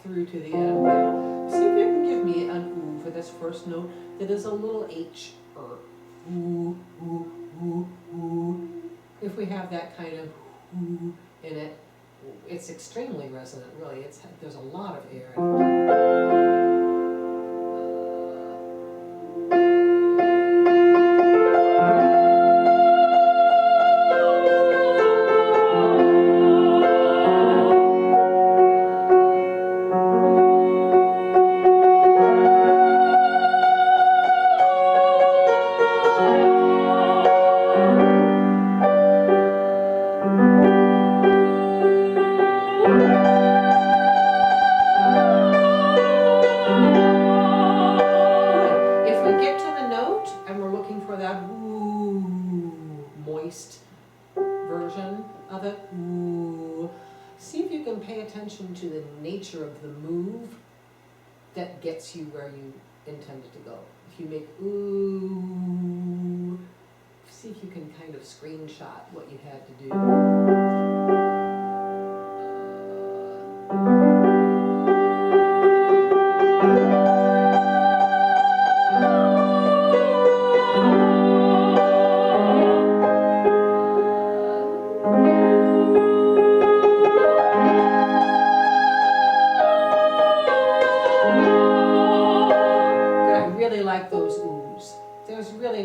through to the end there. See if you can give me an ooh for this first note that is a little H. Ooh, ooh, ooh, ooh. If we have that kind of ooh in it, it's extremely resonant, really. There's a lot of air in it. Version of it. Ooh. See if you can pay attention to the nature of the move that gets you where you intended to go. If you make ooh, see if you can kind of screenshot what you had to do.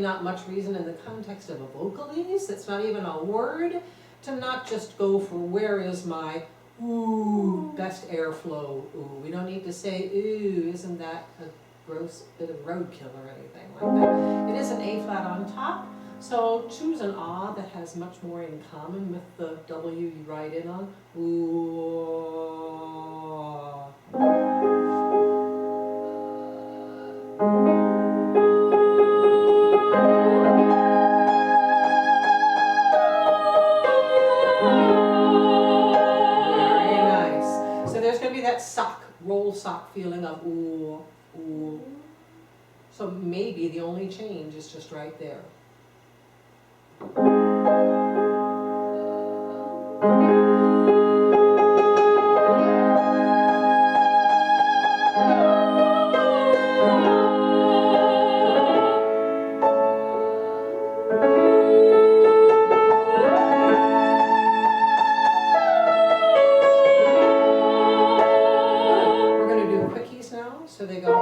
Not much reason in the context of a vocalese, it's not even a word, to not just go for where is my ooh, best airflow ooh. We don't need to say ooh, isn't that a gross bit of roadkill or anything like that. It is an A flat on top, so choose an ah that has much more in common with the W you write in on. Ooh. Roll sock feeling of ooh, ooh. So maybe the only change is just right there. So they go.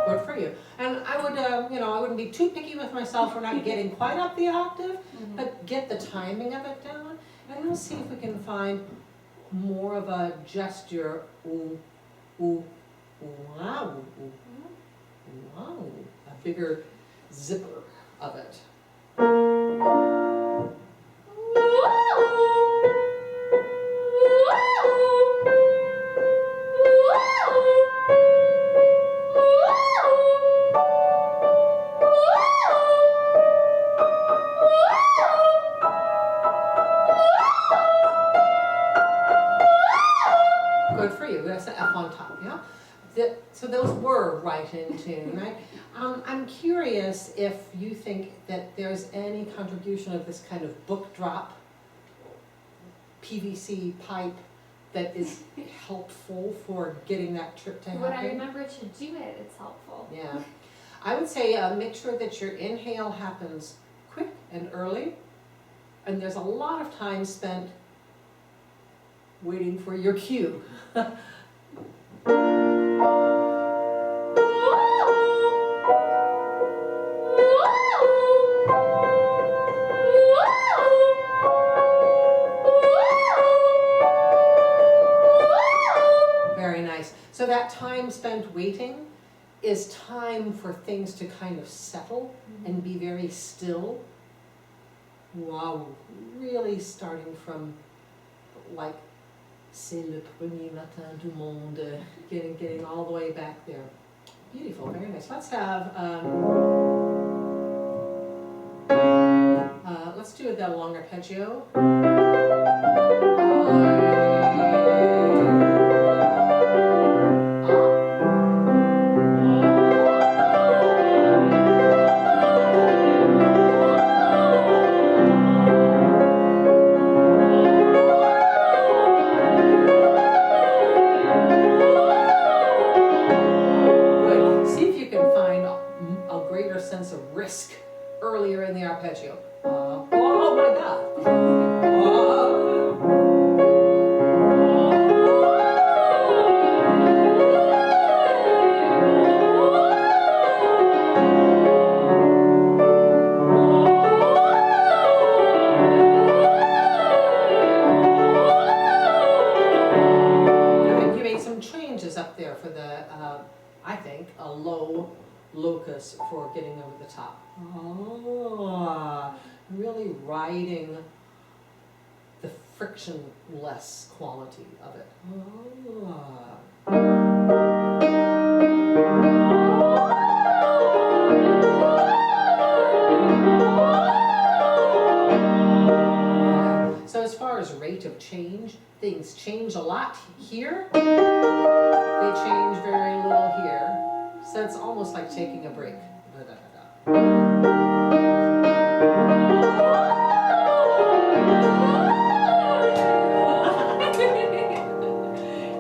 Good for you. And I would, I wouldn't be too picky with myself for not getting quite up the octave, but get the timing of it down, and we'll see if we can find more of a gesture, ooh, ooh, wow, ooh, wow, a bigger zipper of it. Good for you. That's an F on top, yeah? So those were right in tune, right? I'm curious if you think that there's any contribution of this kind of book drop PVC pipe that is helpful for getting that trip to happen. When I remember to do it, it's helpful. Yeah. I would say make sure that your inhale happens quick and early, and there's a lot of time spent waiting for your cue. Very nice. So that time spent waiting is time for things to kind of settle and be very still. Wow, really starting from like c'est le premier matin du monde, getting all the way back there. Beautiful, very nice. Let's have let's do the long arpeggio. arpeggio. Oh my God. Good, you made some changes up there for the, I think, a low locus for getting over the top. Really riding the frictionless quality of it. So as far as rate of change, things change a lot here. They change very little here. So it's almost like taking a break.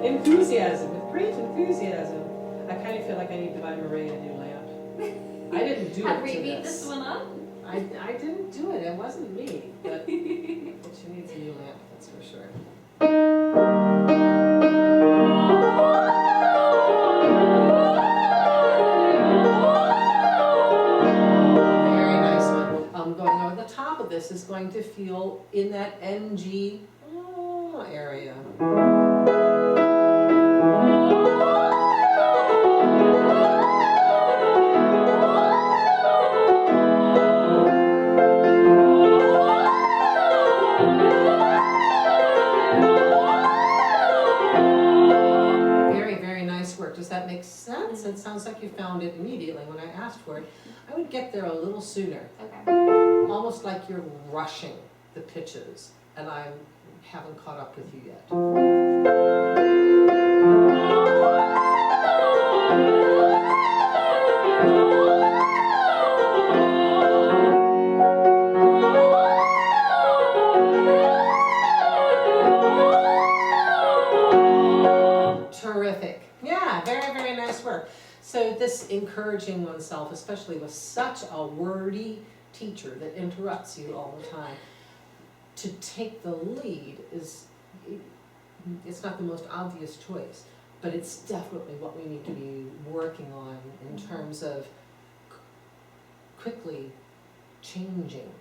Enthusiasm, with great enthusiasm. I kind of feel like I need to buy Marie a new lamp. I didn't do it to Repeat this one up. I didn't do it. It wasn't me. But she needs a new lamp, that's for sure. Very nice one. Going over the top of this is going to feel in that NG area. Does that make sense? It sounds like you found it immediately when I asked for it. I would get there a little sooner. Okay. Almost like you're rushing the pitches, and I haven't caught up with you yet. Terrific. Yeah, very, very nice work. So this encouraging oneself, especially with such a wordy teacher that interrupts you all the time, to take the lead is, it's not the most obvious choice, but it's definitely what we need to be working on in terms of quickly changing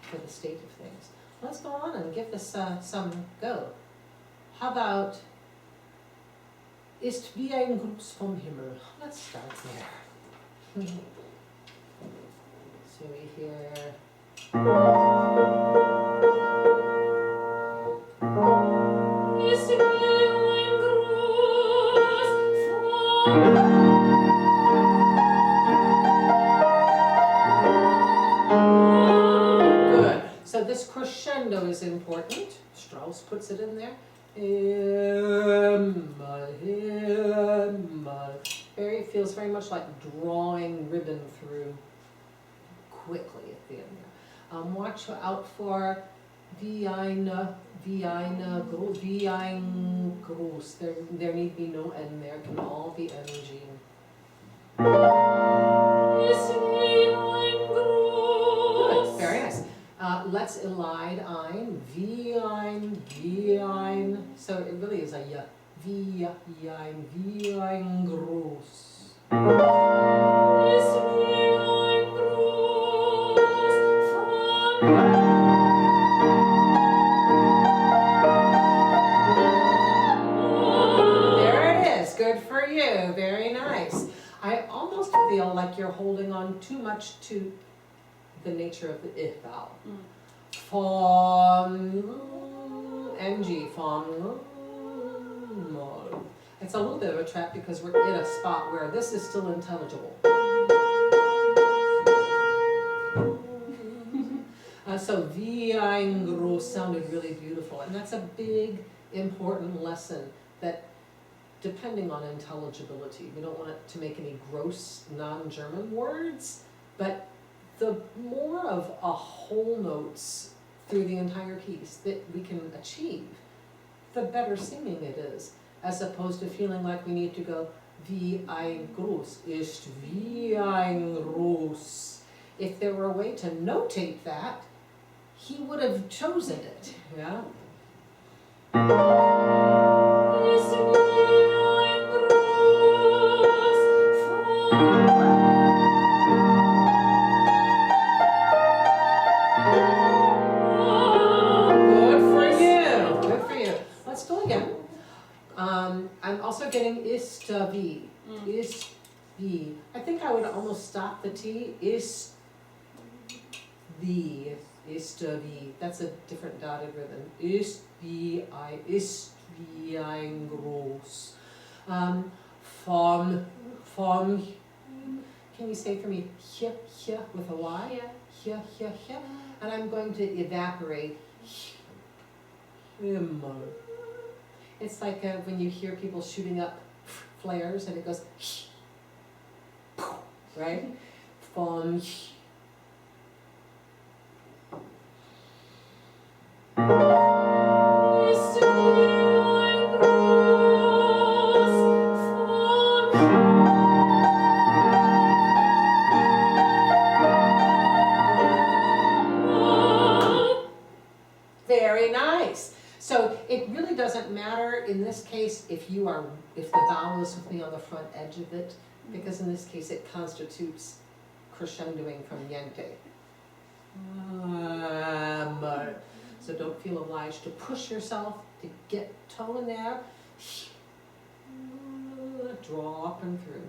for the state of things. Let's go on and give this some go. How about Ist wie ein Gruß vom Himmel. Let's start there. So we hear. Ist wie ein Gruß vom Good. So this crescendo is important. Strauss puts it in there. Very feels very much like drawing ribbon through quickly at the end there. Watch out for wie ein Gruß. There need be no N there. It can all be NG. Good. Very nice. Let's elide ein, wie ein, so it really is a y, wie ein Gruß. There it is, good for you, very nice. I almost feel like you're holding on too much to the nature of the I vowel. Von NG, von. It's a little bit of a trap because we're in a spot where this is still intelligible. So wie ein Gruß sounded really beautiful, and that's a big, important lesson that depending on intelligibility, we don't want it to make any gross non-German words, but the more of a whole notes through the entire piece that we can achieve, the better singing it is, as opposed to feeling like we need to go wie ein Gruß, ist wie ein Gruß. if there were a way to notate that, he would have chosen it, yeah? Let's go again. I'm also getting ist wie. Ist wie. I think I would almost stop the T. Ist wie. Ist wie. That's a different dotted rhythm. Ist wie ein Groß. Vom. Can you say for me? Hier with a Y. Hier. And I'm going to evaporate. Himmel. It's like when you hear people shooting up flares and it goes, right? From very nice. So it really doesn't matter in this case if the vowel is with me on the front edge of it, because in this case it constitutes crescendoing from niente. So don't feel obliged to push yourself to get tone there. Draw up and through.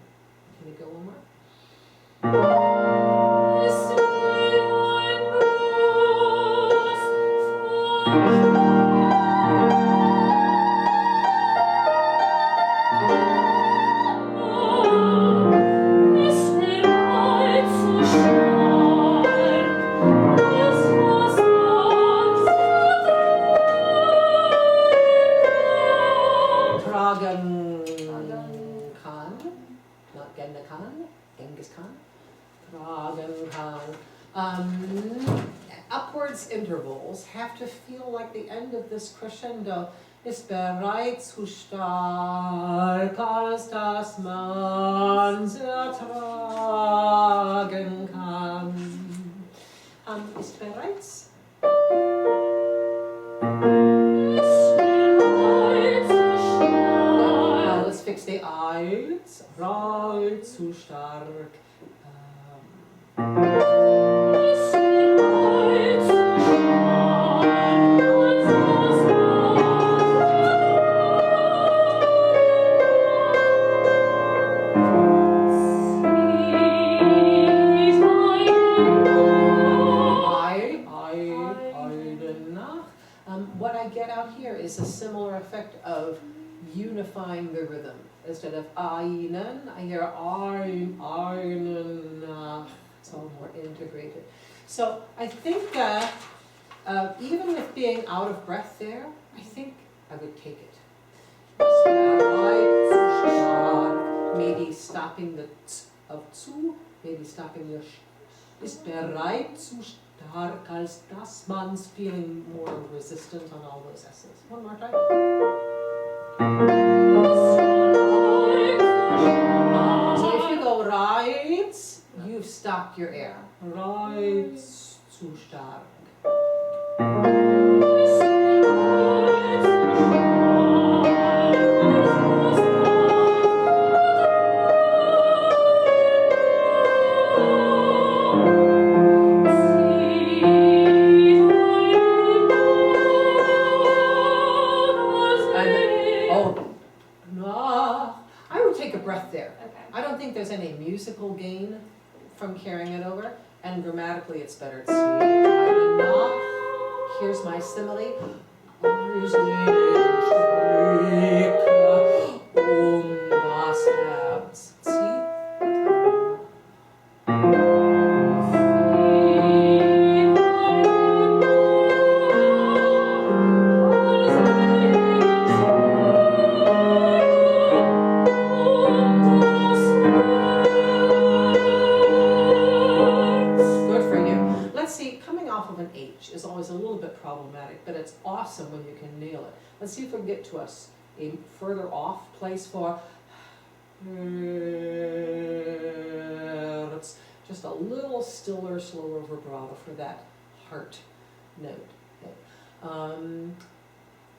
Can we go one more? Upwards intervals have to feel like the end of this crescendo. Ist bereits zu stark, als dass man's ertragen kann. Ist bereits? Let's fix the I's. Bereits zu stark. What I get out here is a similar effect of unifying the rhythm. Instead of einen, I hear einen, it's all more integrated. So I think even with being out of breath there, I think I would take it. Maybe stopping the t of zu, maybe stopping the sh. Ist bereit zu stark, als dass man's feeling more resistant on all those S's. One more time. So if you go right, you've stopped your air. Right zu stark. There's any musical gain from carrying it over, and grammatically it's better. Here's my simile. But it's awesome when you can nail it. Let's see if we can get to a further off place for. Let's just a little stiller, slower vibrato for that heart note.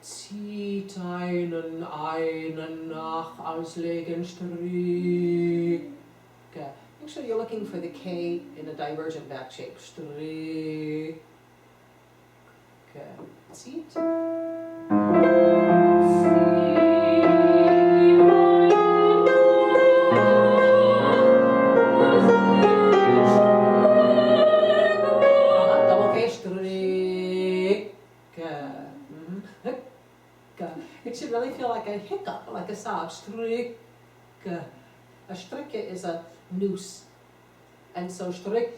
Zieht einen nach auslegen Stricke. Make sure you're looking for the K in a divergent back shape. Stricke. Zieht. Double K. Stricke. It should really feel like a hiccup, like a sob. Stricke. A stricke is a noose, and so stricke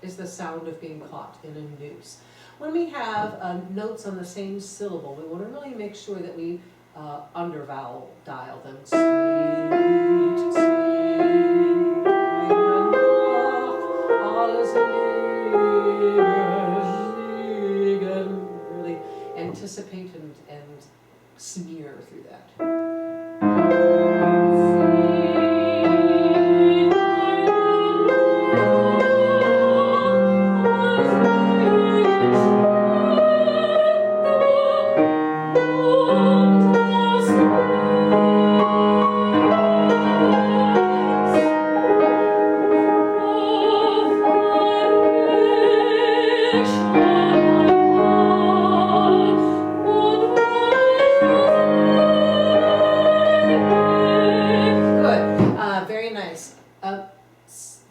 is the sound of being caught in a noose. When we have notes on the same syllable, we want to really make sure that we undervowel dial them. Sweet, sweet, alles liegen. Really anticipate and smear through that.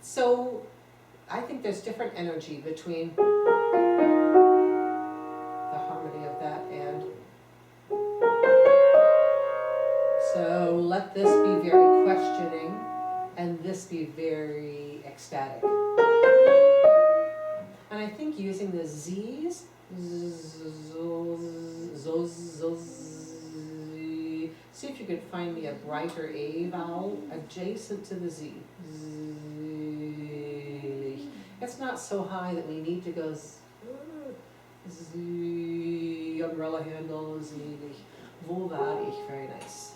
So I think there's different energy between the harmony of that and. So let this be very questioning and this be very ecstatic. And I think using the Z's, see if you could find me a brighter A vowel adjacent to the Z. It's not so high that we need to go Z, umbrella handle, Z. Wo war ich? Very nice.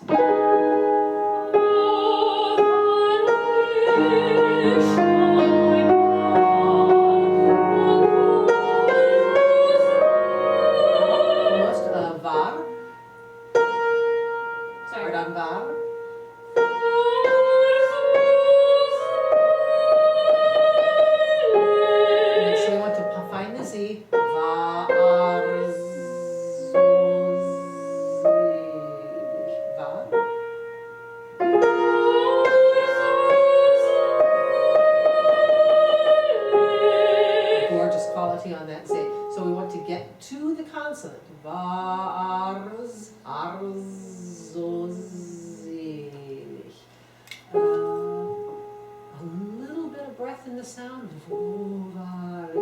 Almost war. Sorry, dann war. So we want to find the Z. On that Z. So we want to get to the consonant. Vars, arzozig. A little bit of breath in the sound. Wo war ich?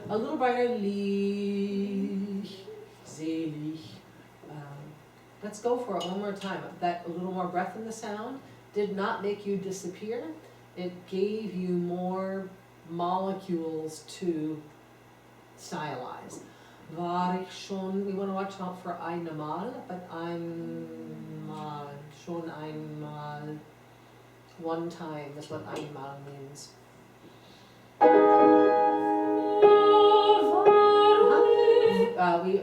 A little brighter, lich, selig. Let's go for it one more time. That a little more breath in the sound did not make you disappear. It gave you more molecules to stylize. War ich schon, we want to watch out for einmal, but einmal, schon einmal. One time is what einmal means.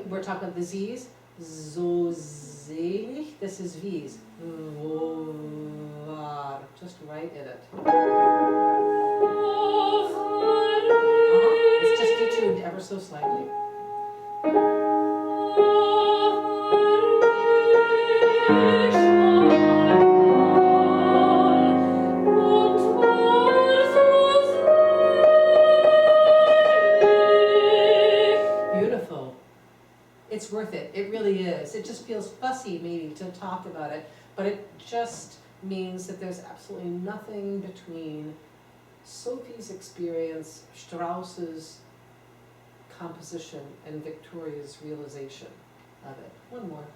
We're talking about the Z's. So selig. This is V's. War. Just right in it. It's just detuned ever so slightly. It's worth it. It really is. It just feels fussy maybe to talk about it, but it just means that there's absolutely nothing between Sophie's experience, Strauss's composition, and Victoria's realization of it. One more.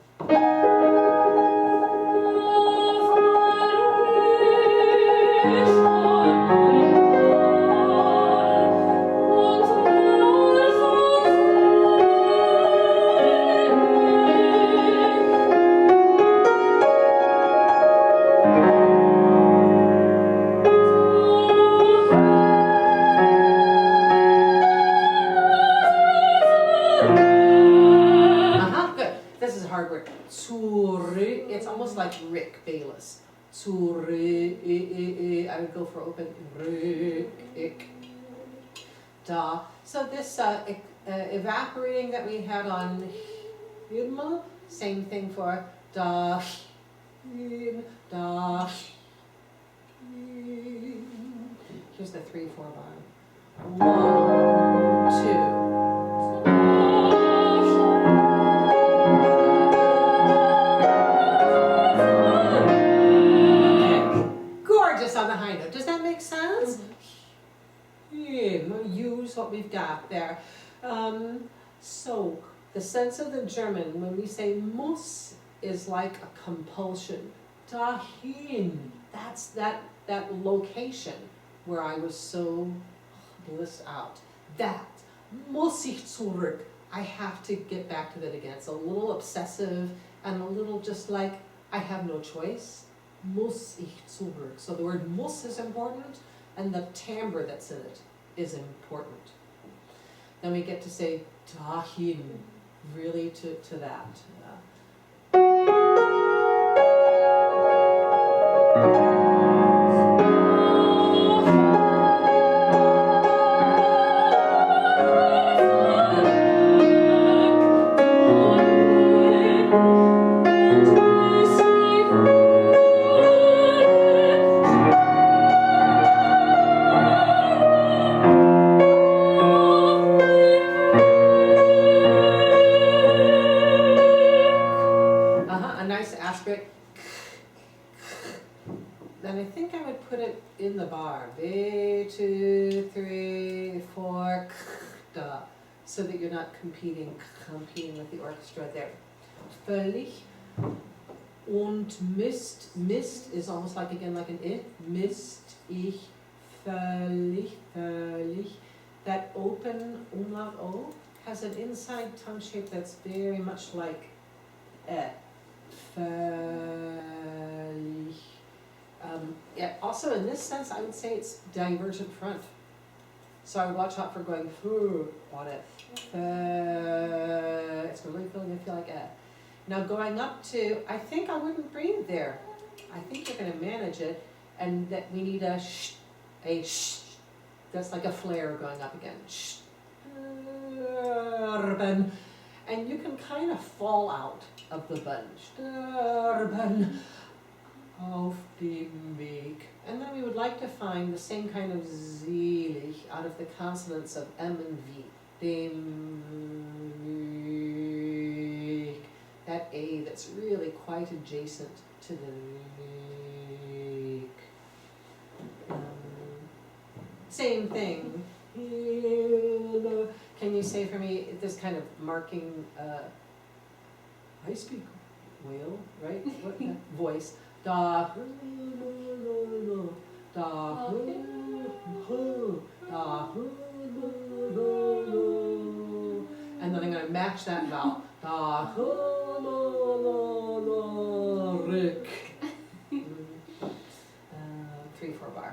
hard word. Zurück. It's almost like Rick Bayless. Zurück. I would go for open. Rück. Da. So this evaporating that we had on Himmel, same thing for da. Da. Here's the 3/4 bar. 1, 2. Gorgeous on the high note. Does that make sense? Use what we've got there. So the sense of the German when we say muss is like a compulsion. Dahin. That's that location where I was so blissed out. That muss ich zurück. I have to get back to that again. It's a little obsessive and a little just like I have no choice. Muss ich zurück. So the word muss is important and the timbre that's in it is important. Then we get to say dahin, really to that. Then I think I would put it in the bar. 2, 3, 4, da, so that you're not competing with the orchestra there. Völlig und Mist. Mist is almost like again like an I. Mist ich völlig. That open umlaut O has an inside tongue shape that's very much like völlig. Yeah, also in this sense, I would say it's divergent front. So I would watch out for going on it. It's really feeling like Now going up to, I think I wouldn't breathe there. I think you're going to manage it, and that we need a sh. That's like a flare going up again. And you can kind of fall out of the bunch. Auf dem Weg. And then we would like to find the same kind of zelig out of the consonants of M and V. Dem Weg. That A that's really quite adjacent to the Weg. Same thing. Can you say for me this kind of marking, I speak whale, right? What voice? Da, da, and then I'm going to match that vowel. Da, rick. 3/4 bar.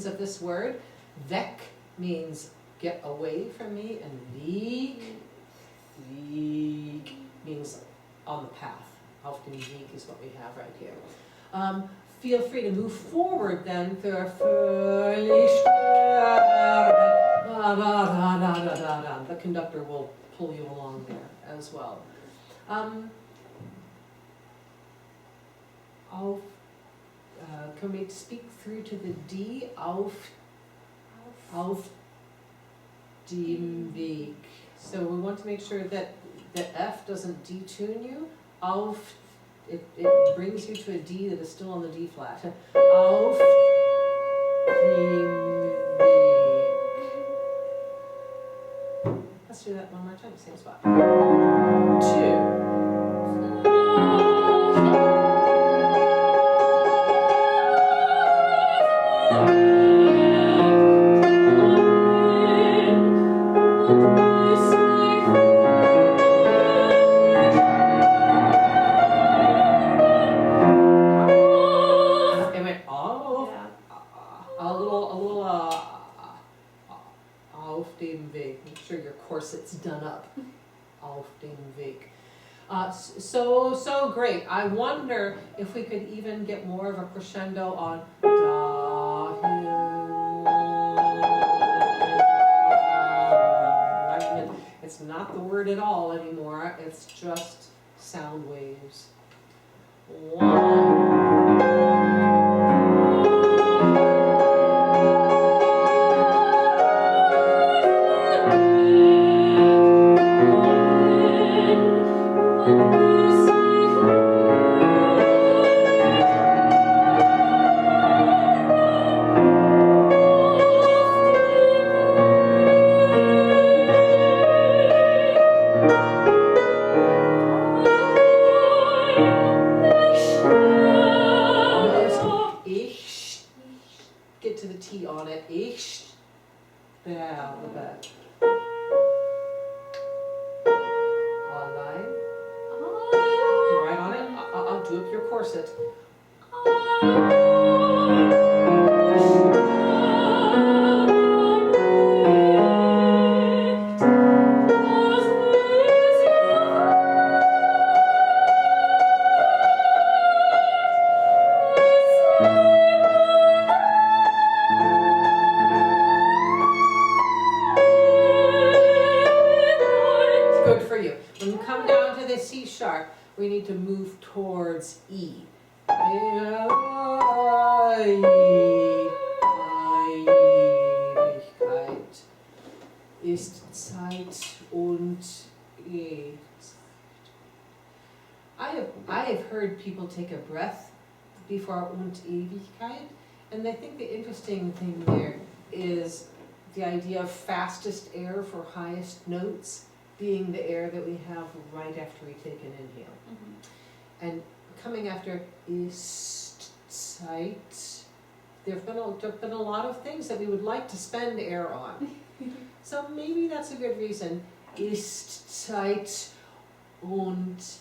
Of this word. Weg means get away from me, and Weg means on the path. Auf dem Weg is what we have right here. Feel free to move forward then. The conductor will pull you along there as well. Can we speak through to the D? Auf dem Weg. So we want to make sure that the F doesn't detune you. Auf, it brings you to a D that is still on the D flat. Auf dem Weg. Let's do that one more time, same spot. 2. auf dem Weg. So great. I wonder if we could even get more of a crescendo on dahin. It's not the word at all anymore. It's just sound waves. One. Get to the T on it. Ich. Yeah, the back. Online. Right on it. I'll do up your corset. Good for you. When you come down to the C sharp, we need to move towards E. Ewigkeit ist Zeit und Ewigkeit. I have heard people take a breath before und Ewigkeit, and I think the interesting thing there is the idea of fastest air for highest notes being the air that we have right after we take an inhale. Mm-hmm. And coming after ist Zeit, there have been a lot of things that we would like to spend air on. So maybe that's a good reason. Ist Zeit und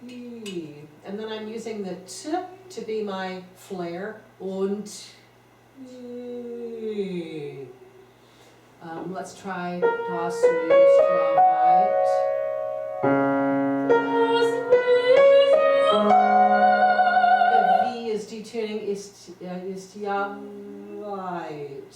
I. And then I'm using the T to be my flare. Und I. Let's try Das Österreich. The V is detuning, ist ja weit.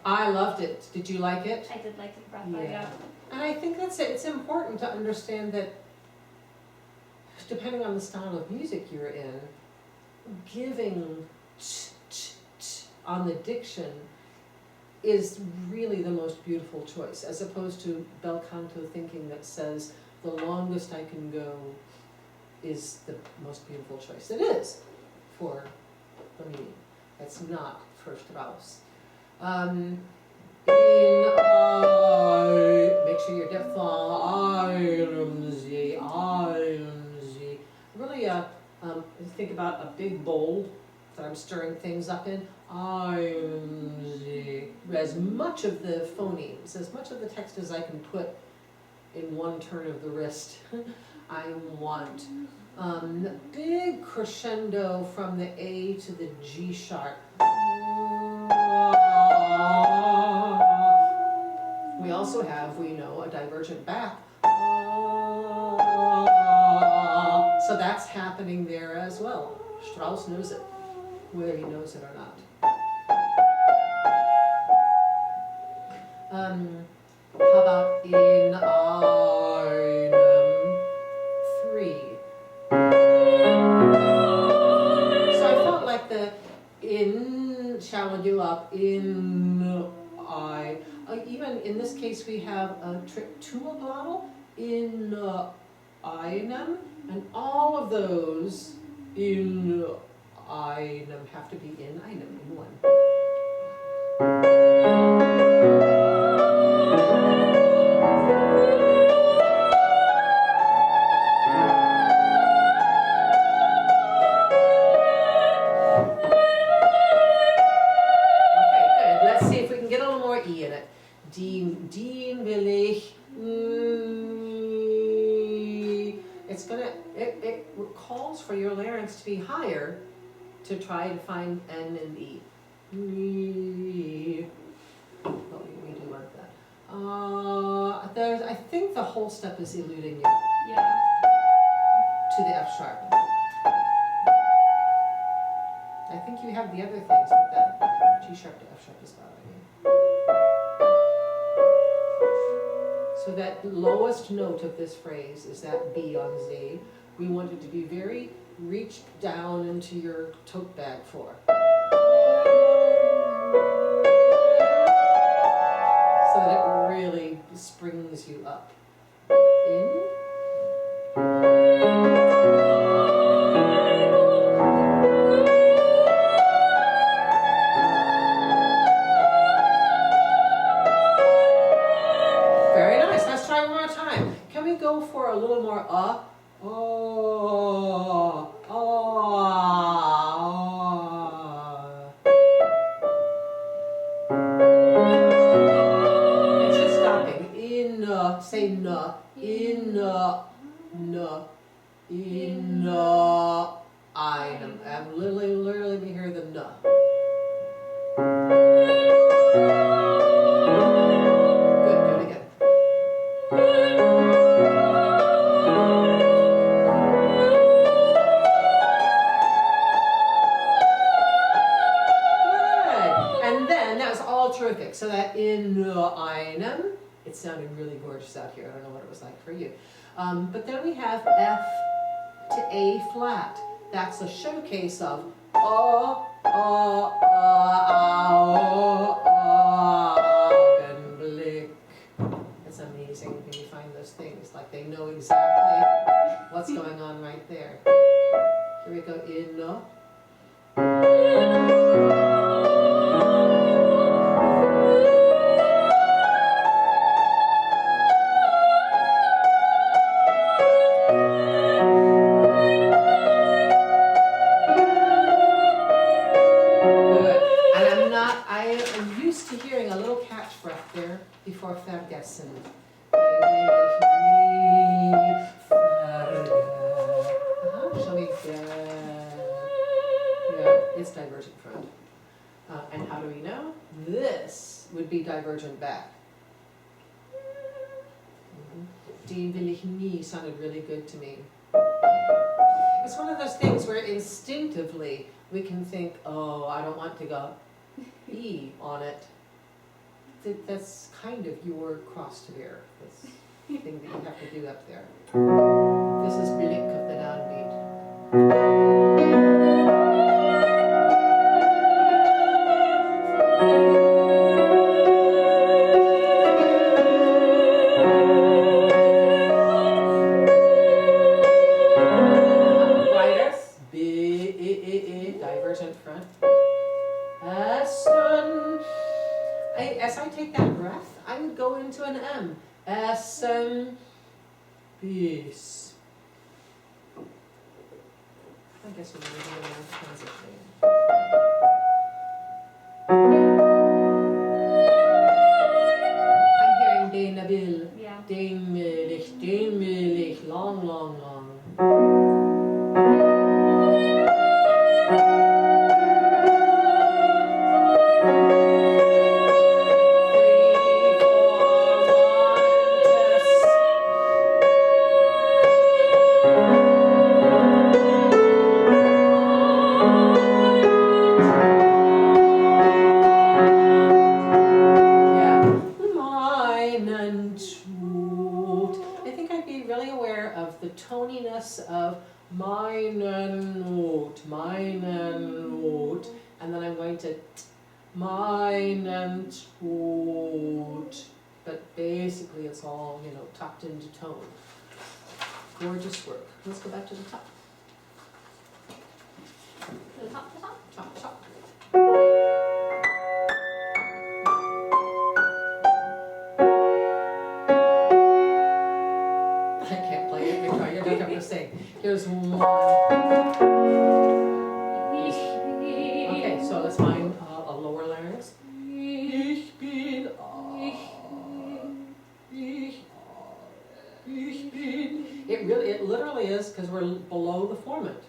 I loved it. Did you like it? I did like the breath. Yeah. And I think that's it. It's important to understand that depending on the style of music you're in, giving on the diction is really the most beautiful choice, as opposed to bel canto thinking that says the longest I can go is the most beautiful choice. It is for me. It's not for Strauss. Make sure your diphthong, really think about a big bowl that I'm stirring things up in. As much of the phonemes, as much of the text as I can put in one turn of the wrist, I want. Big crescendo from the A to the G sharp. We also have, we know, a divergent back. So that's happening there as well. Strauss knows it, whether he knows it or not. How about in einem 3? So I felt like the in shallow dewap in I. Even in this case, we have a trip to a glottal in einem, and all of those in einem have to be in einem in one. higher to try to find N and E. E. Oh, we do like that. I think the whole step is eluding you Yeah. to the F sharp. I think you have the other things, but that G sharp to F sharp is bothering you. So that lowest note of this phrase is that B on Z. We want it to be very reached down into your tote bag for. So that it really springs you up. In. Very nice. Let's try one more time. Can we go for a little more It's just stopping. In, say na. In, na. In, I'm literally we hear the na. Good, do it again. Terrific. So that in einem, it sounded really gorgeous out here. I don't know what it was like for you. But then we have F to A flat. That's a showcase of Augenblick. It's amazing when you find those things. Like they know exactly what's going on right there. Here we go. In. Hearing a little catch breath there before vergessen. Yeah, it's divergent front. And how do we know? This would be divergent back. Die will ich nie sounded really good to me. It's one of those things where instinctively we can think, oh, I don't want to go E on it. That's kind of your cross to bear, this thing that you have to do up there. This is Blick of the downbeat. Brightest, B, divergent front. As I take that breath, I would go into an M. Essen, peace. I guess we're going to do a transition. I'm hearing de nabil, Yeah. demilich, long, long, long. Of meinen Not, and then I'm going to meinen Tod, but basically it's all, tucked into tone. Gorgeous work. Let's go back to the top. The top, the top. Top, top. I can't play it, Victoria. You don't have to sing. Here's one. Okay, so let's find a lower larynx. Ich bin, ich bin. It literally is because we're below the formant.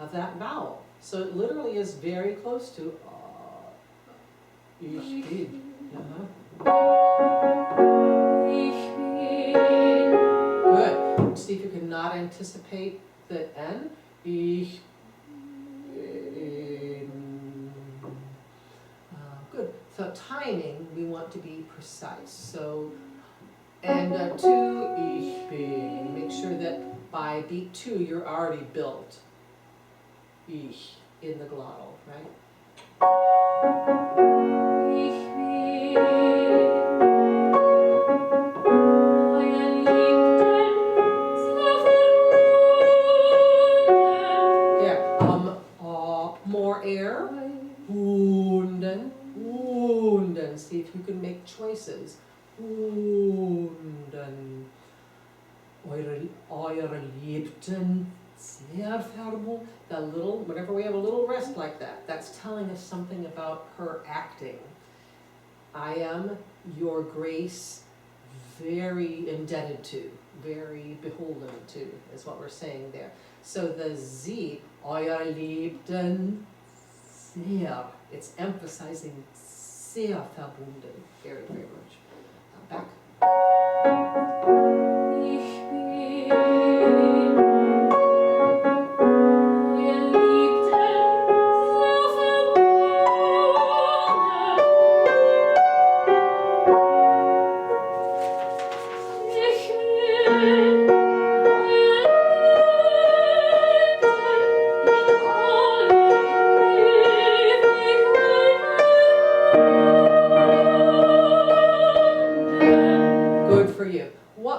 of that vowel. So it literally is very close to ich bin. Good. See if you can not anticipate the N. Ich bin. Good. So timing, we want to be precise. So, and two, ich bin. Make sure that by beat 2, you're already built. Ich in the glottal, right? Ich bin. More air. Hunden. See if you can make choices. Hunden. Eure Liebten sehr verbunden. The little, whenever we have a little rest like that, that's telling us something about her acting. I am, your grace, very indebted to, very beholden to, is what we're saying there. So the Z, euer Liebten, sehr, it's emphasizing sehr verbunden, very, very much. Back.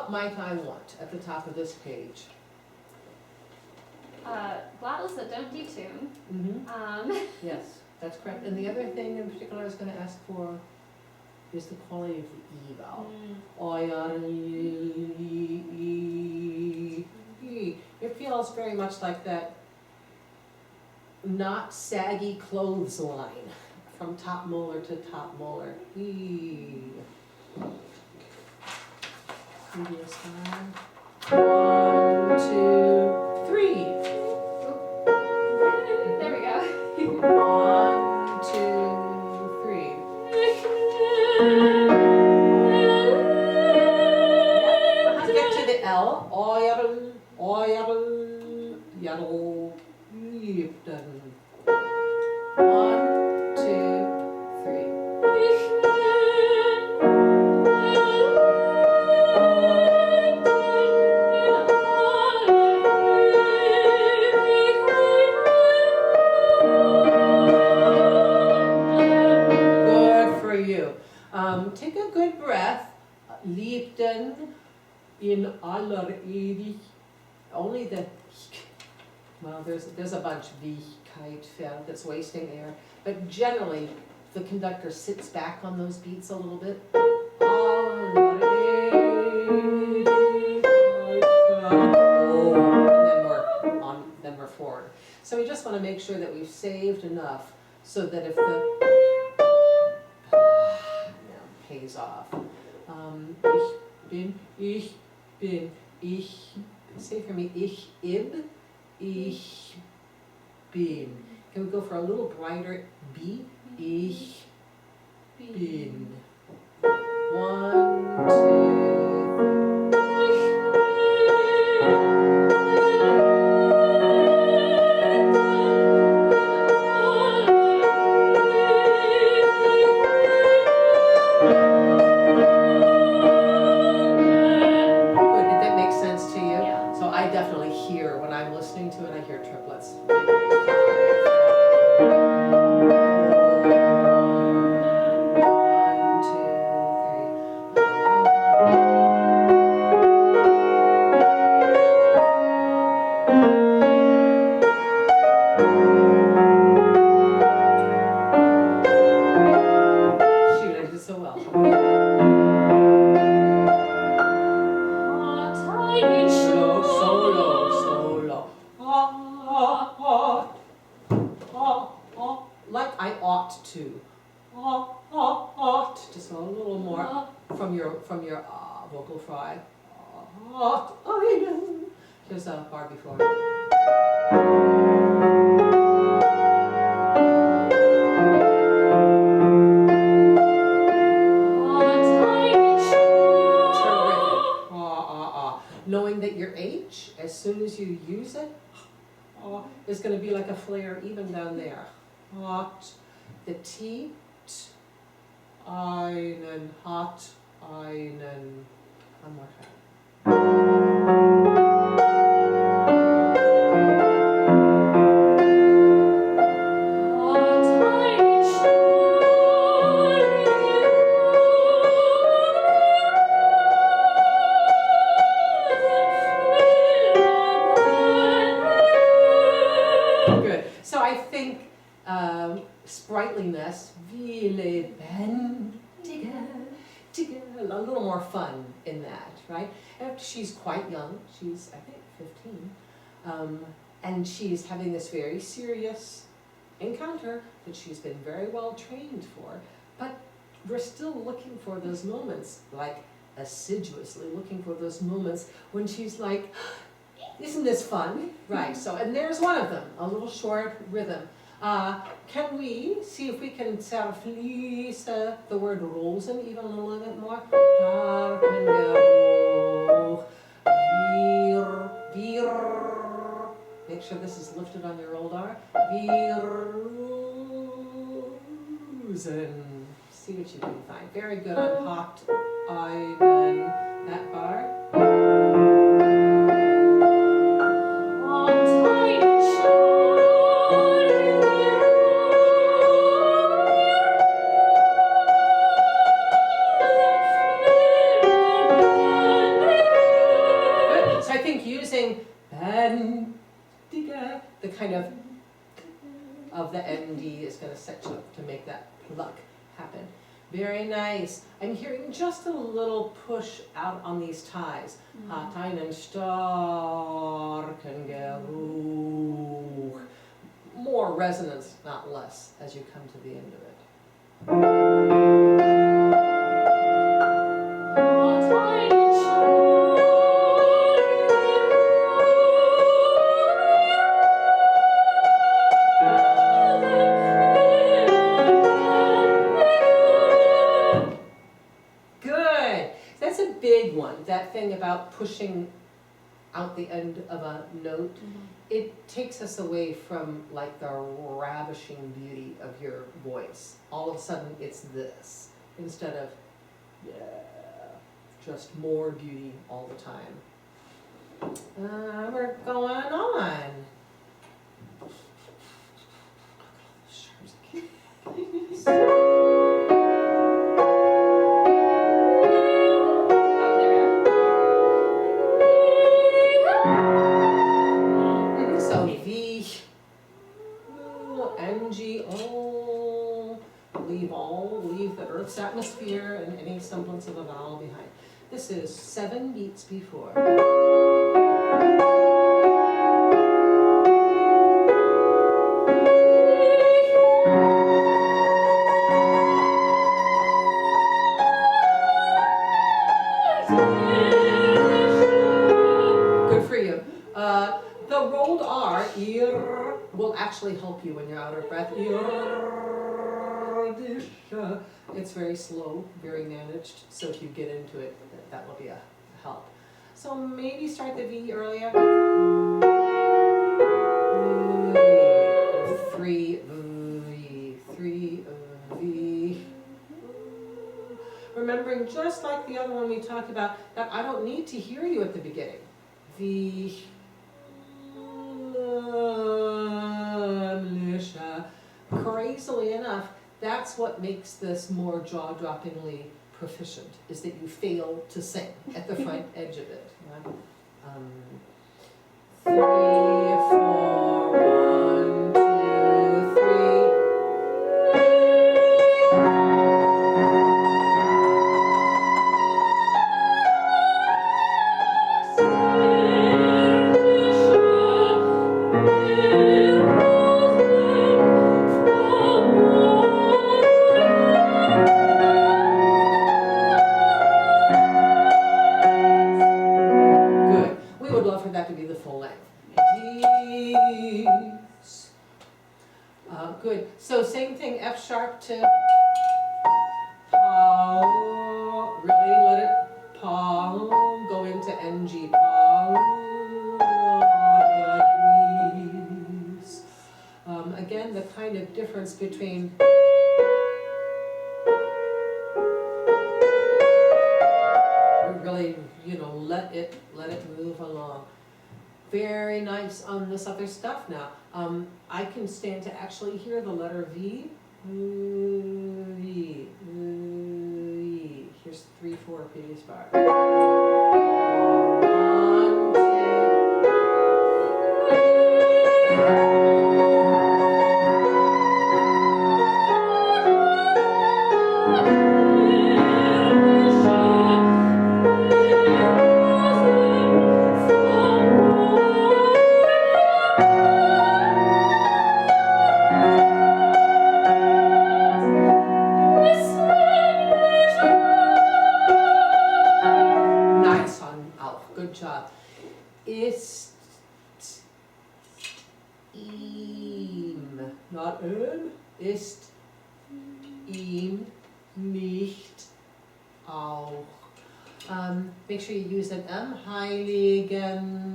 Might I want at the top of this page? Glottals that don't detune. Yes, that's correct. And the other thing in particular I was going to ask for is the quality of the E vowel. It feels very much like that not saggy clothesline from top molar to top molar. E. Previous time. 1, 2, 3. There we go. 1, 2, 3. To get to the L. Oil, yellow, liebten. 1, 2, 3. Take a good breath. Liebten in aller ewig. Only the, well, there's a bunch, Wichkeit, that's wasting air. But generally, the conductor sits back on those beats a little bit. And then we're forward. So we just want to make sure that we've saved enough so that if the pays off. Ich bin, say for me, ich bin. Can we go for a little brighter B? Ich bin. 1, 2. Just a little more from your vocal fry. Here's a bar before. you use it, is going to be like a flare even down there. Hot, the T, einen, hot, einen. One more time. Good. So I think sprightliness, viele a little more fun in that, right? And she's quite young. She's, I think, 15. And she's having this very serious encounter that she's been very well trained for. But we're still looking for those moments, like assiduously looking for those moments when she's like, isn't this fun? Right, so, and there's one of them, a little short rhythm. Can we see if we can sort of fließe the word rosen even a little bit more? Make sure this is lifted on your old R. Rosen. See what you can find. Very good on hot, einen, that bar. The kind of the MD is going to set you up to make that pluck happen. Very nice. I'm hearing just a little push out on these ties. Hat einen starken Geruch. More resonance, not less, as you come to the end of it. That thing about pushing out the end of a note, it takes us away from like the ravishing beauty of your voice. All of a sudden it's this, instead of, just more beauty all the time. We're going on. Leave the Earth's atmosphere and any semblance of a vowel behind. This is 7 beats before. Good for you. The rolled R, will actually help you when you're out of breath. It's very slow, very managed, so if you get into it, that will be a help. So maybe start the V earlier. 3 V, 3 V. Remembering, just like the other one we talked about, that I don't need to hear you at the beginning. V. Crazily enough, that's what makes this more jaw-droppingly proficient, is that you fail to sing at the front edge of it. Right? 3, 4, 1, 2, 3. Good. So same thing, F sharp to pa. Really let it pa. Go into NG. Pa. understand the kind of difference between really, you know, let it move along. Very nice on this other stuff now. I can stand to actually hear the letter V. V. V. Here's 3, 4 previous bar. 1, 2. Nice on auch. Good job. Ist ihm, not ihm, ist ihm nicht auch. Make sure you use an M, heiligen.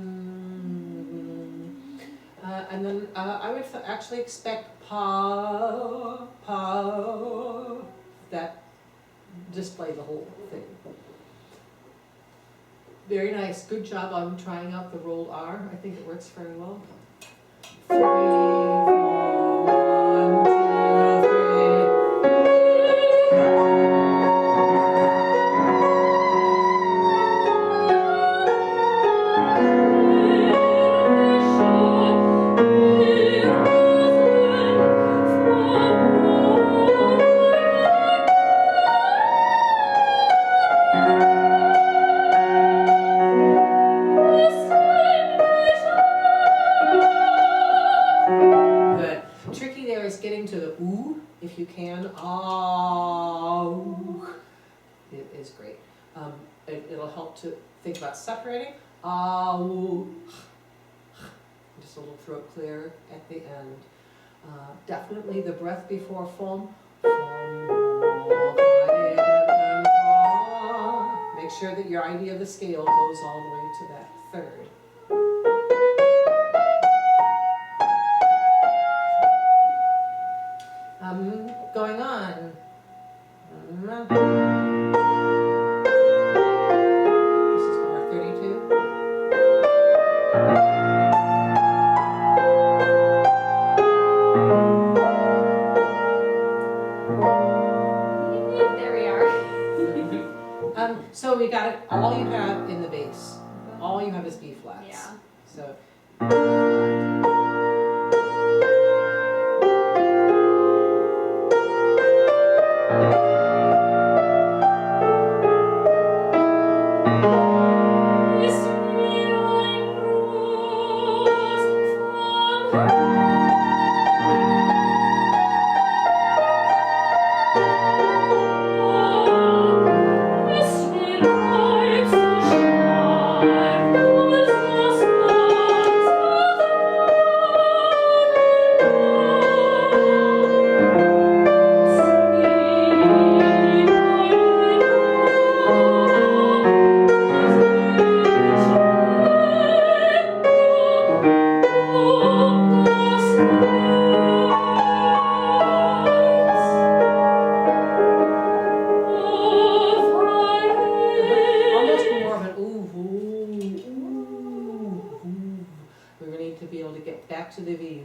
And then I would actually expect pa, that display the whole thing. Very nice, good job on trying out the rolled R. I think it works very well. 3, 4, 1, 2, 3. Good. Tricky there is getting to the ooh, if you can. Oh, it is great. It'll help to think about separating. Oh, just a little throat clear at the end. Definitely the breath before foam. Make sure that your idea of the scale goes all the way to that third. Going on. This is bar 32. There we are. So we got it, all you have in the bass. All you have is B flats. Yeah. So. To the V,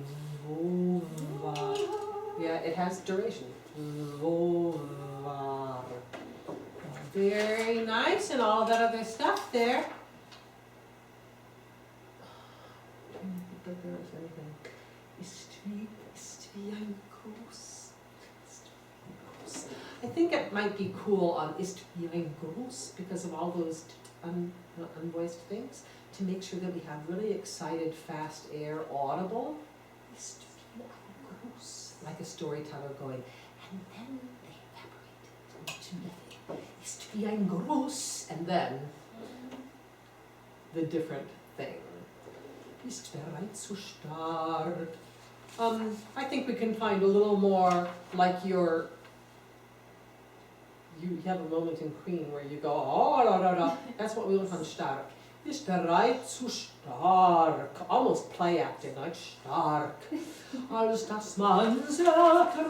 Vova. Yeah, it has duration. Vovar. Very nice, and all that other stuff there. I think it might be cool on ist wie ein Gruß because of all those unvoiced things, to make sure that we have really excited, fast air audible. Ist wie ein Gruß, like a storyteller going, and then they evaporate into nothing. Ist wie ein Gruß, and then the different thing. Ist bereit zu start. I think we can find a little more like you have a moment in Queen where you go, oh, da, da, da. That's what we look on start. ist der Reiz zu stark. Almost play acting, like stark. Als dass man's ertragen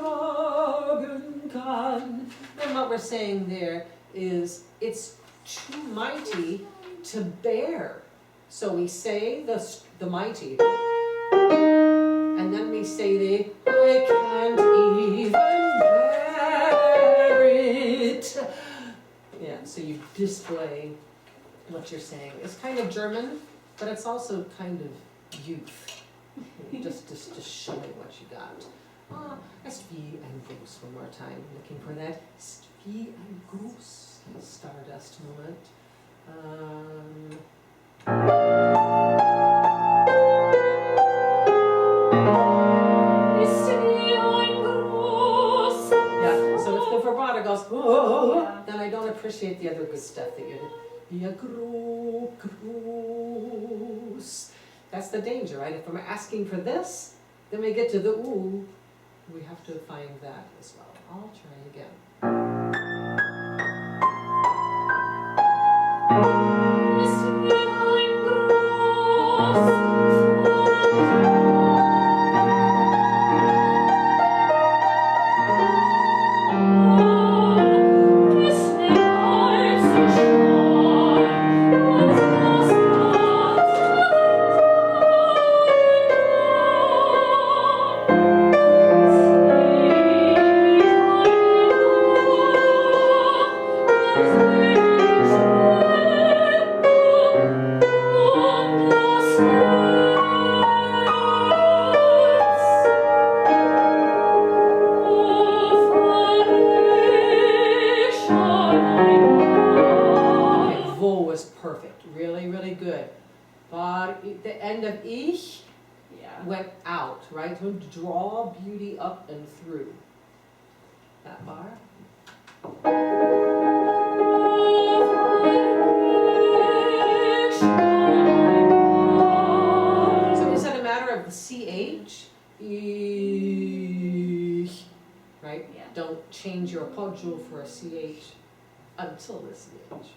kann. And what we're saying there is it's too mighty to bear. So we say the mighty, and then we say the I can't even bear it. Yeah, so you display what you're saying. It's kind of German, but it's also kind of youth. just showing what you got. Ist wie ein Gruß, one more time. Looking for that. Ist wie ein Gruß. Stardust moment. Yeah, so if the vibrato goes, oh, then I don't appreciate the other good stuff that you did. Wie ein Gruß. That's the danger, right? If I'm asking for this, then we get to the ooh, we have to find that as well. I'll try again. Went out, right? To draw beauty up and through. That bar. So is that a matter of the CH? Right? Yeah. Don't change your poggio for a CH until the CH.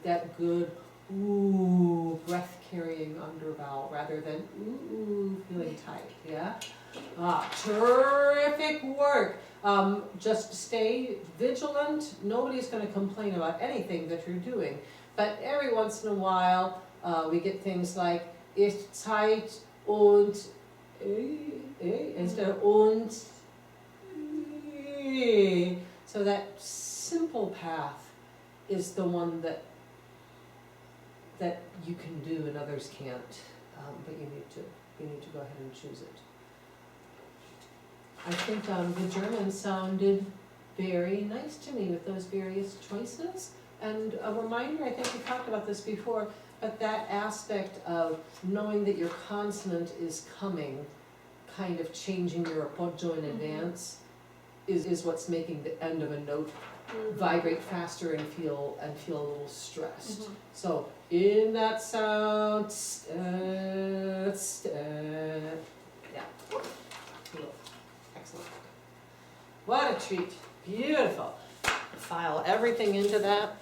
That good ooh breath carrying undervowel rather than ooh feeling tight. Yeah. Terrific work. Just stay vigilant. Nobody's going to complain about anything that you're doing, but every once in a while we get things like ist Zeit und instead of und. So that simple path is the one that you can do and others can't, but you need to go ahead and choose it. I think the German sounded very nice to me with those various choices. And a reminder, I think we talked about this before, but that aspect of knowing that your consonant is coming, kind of changing your appoggio in advance, is what's making the end of a note vibrate faster and feel a little stressed. So in that sound, yeah, cool. Excellent. What a treat. Beautiful. File everything into that.